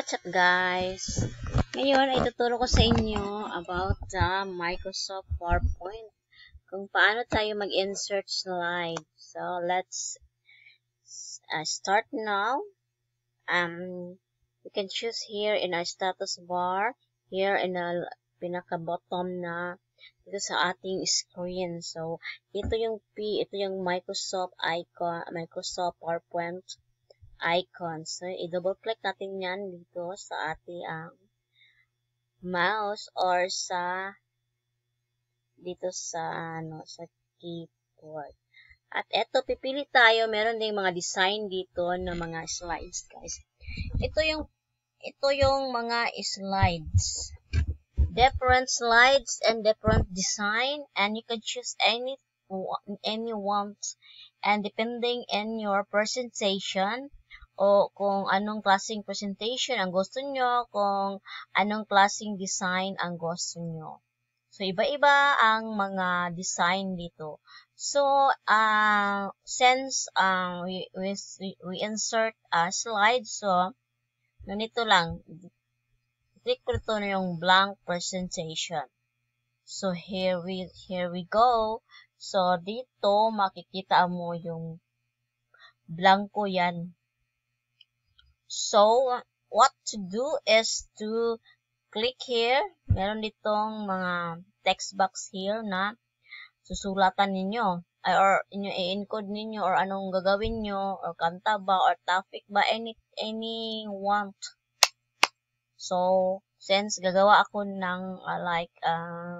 What's up guys? Ngayon ay tuturo ko sa inyo about the Microsoft PowerPoint. Kung paano tayo mag-insert slide. So let's start now. We can choose here in our status bar, here in the pinaka-bottom na dito sa ating screen. So ito yung ito yung Microsoft icon, Microsoft PowerPoint icon. So, i-double click natin yan dito sa ating mouse or dito sa keyboard. At eto, pipili tayo. Meron ding mga design dito na mga slides, guys. Ito yung mga slides. Different slides and different design, and you can choose any one, and depending on your presentation, o kung anong klaseng presentation ang gusto nyo, kung anong klaseng design ang gusto nyo. So, iba-iba ang mga design dito. So, since we insert a slide, so, ganito lang. Click ko ito na yung blank presentation. So, here we go. So, dito, makikita mo yung blanco yan. So, what to do is to click here. Meron ditong mga text box here na susulatan ninyo. Or inyo i-encode ninyo or anong gagawin nyo. Or kanta ba or topic ba. Any want. So, since gagawa ako ng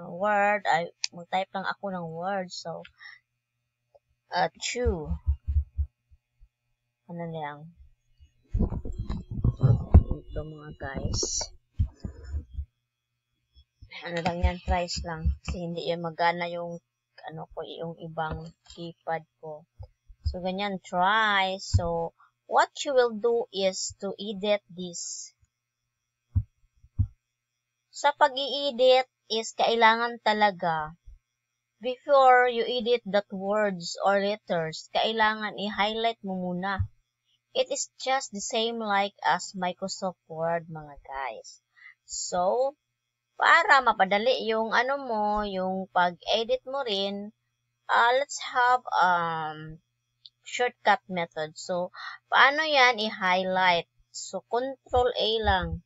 word, mag-type lang ako ng word. So, chew. Ano lang. Ito mga guys. Ano lang yan, tries lang. Kasi hindi yan magana yung yung ibang keypad ko. So, ganyan, try. So, what you will do is to edit this. Sa pag-i-edit is kailangan talaga before you edit that words or letters, kailangan i-highlight mo muna. It is just the same like as Microsoft Word, mga guys. So, para mapadali yung yung pag-edit mo rin, let's have shortcut method. So, paano yan i-highlight? So, Control A lang.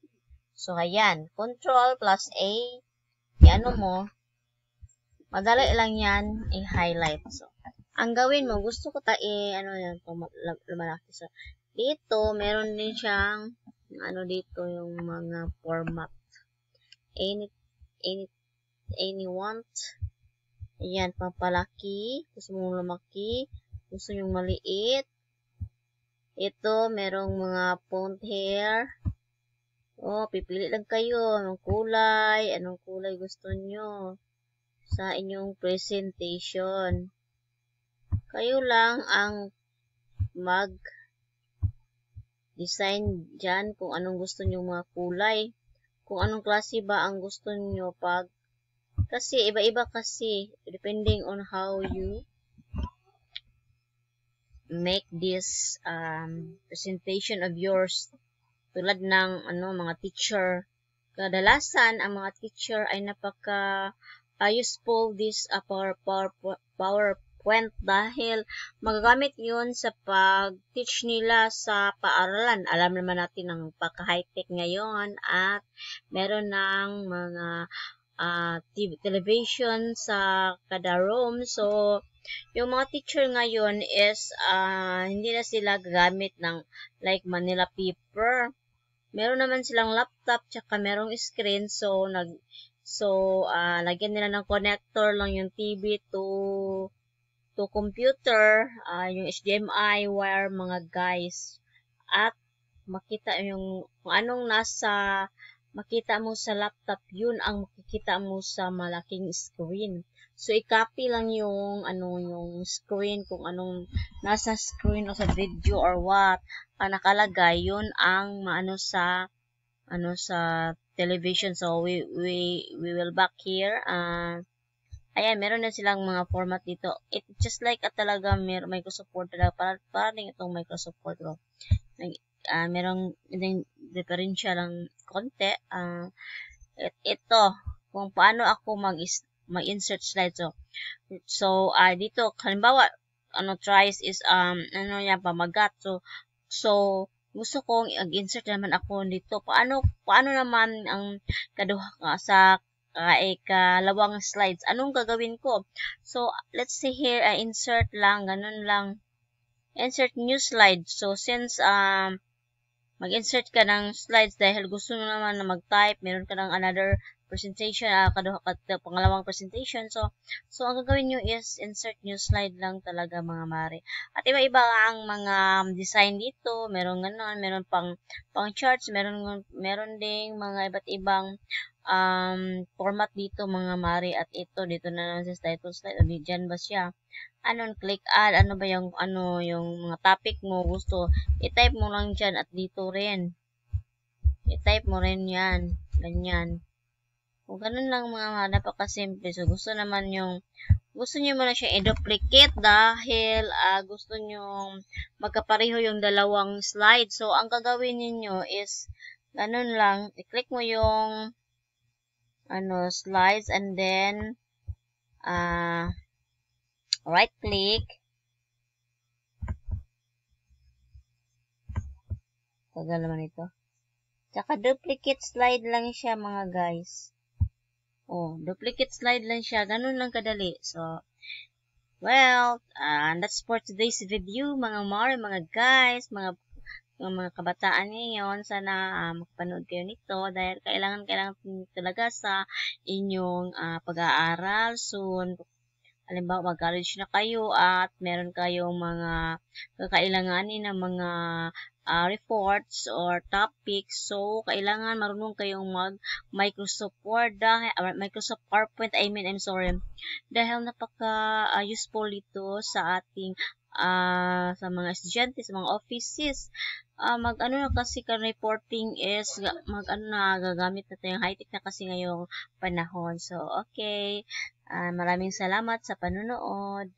So, ayan, Control plus A, mo, madali lang yan i-highlight. So, ang gawin mo, gusto ko lumalaki. So, dito, meron din siyang, dito yung mga format. Any want. Ayan, pampalaki. Gusto mong lumaki. Gusto nyong maliit. Ito, merong mga font here. Pipili lang kayo. Anong kulay gusto nyo sa inyong presentation. Kayo lang ang mag-design dyan kung anong gusto nyo mga kulay. Kung anong klase ba ang gusto nyo kasi iba-iba kasi depending on how you make this presentation of yours. Tulad ng mga teacher. Kadalasan ang mga teacher ay napaka useful this PowerPoint dahil magagamit yun sa pag-teach nila sa paaralan. Alam naman natin ang pagka-high-tech ngayon at meron ng mga television sa kada room. So, yung mga teacher ngayon is hindi na sila gagamit ng like Manila paper. Meron naman silang laptop tsaka merong screen. So, lagyan nila ng connector lang yung TV to computer, yung HDMI wire mga guys. At makita yung kung anong makita mo sa laptop, yun ang makikita mo sa malaking screen. So, i-copy lang yung yung screen, kung anong nasa screen o sa video or what ang nakalagay, yun ang sa television. So, we will back here. Ayan, meron na silang mga format dito. It's just like talaga Microsoft Word talaga. Parang itong Microsoft Word. merong diferensya lang konti. Ito, kung paano ako mag-insert slide. So, dito, halimbawa, tries is, yan, pamagat. So, gusto kong i-insert naman ako dito. Paano naman ang sa ikalawang slides? Anong gagawin ko? So, let's see here, insert lang, ganun lang. Insert new slide. So, since, mag-insert ka ng slides dahil gusto mo naman na mag-type, meron ka ng another presentation, pangalawang presentation. So, ang gagawin nyo is insert new slide lang talaga mga mare. At iba-iba ang mga design dito. Meron ganon, meron pang charts, meron ding mga iba't ibang format dito mga mare. At dito na naman sa title slide. O, dyan ba siya? Click add, ano ba yung mga topic mo gusto, i-type mo lang dyan at dito rin. I-type mo rin yan. Ganyan. Kung ganun lang mga napakasimple. So, gusto nyo muna siya i-duplicate dahil gusto nyo magkapareho yung dalawang slide. So, ang gagawin niyo is, ganun lang, i-click mo yung slides and then, right click. Tagal naman ito. Tsaka duplicate slide lang siya mga guys. Duplicate slide lang siya. Ganun lang kadali. So, well, that's for today's video mga mare, mga guys, mga kabataan ngayon. Sana makapanood kayo nito dahil kailangan talaga sa inyong pag-aaral soon. Halimbawa, mag-college na kayo at meron kayong mga kakailanganin ng mga reports or topics. So, kailangan marunong kayong mag-Microsoft Word, Microsoft PowerPoint, I'm sorry. Dahil napaka-useful ito sa ating sa mga estudyante, sa mga offices. Kasi reporting is gagamit na tayong high-tech na kasi ngayong panahon. So, okay. Maraming salamat sa panonood.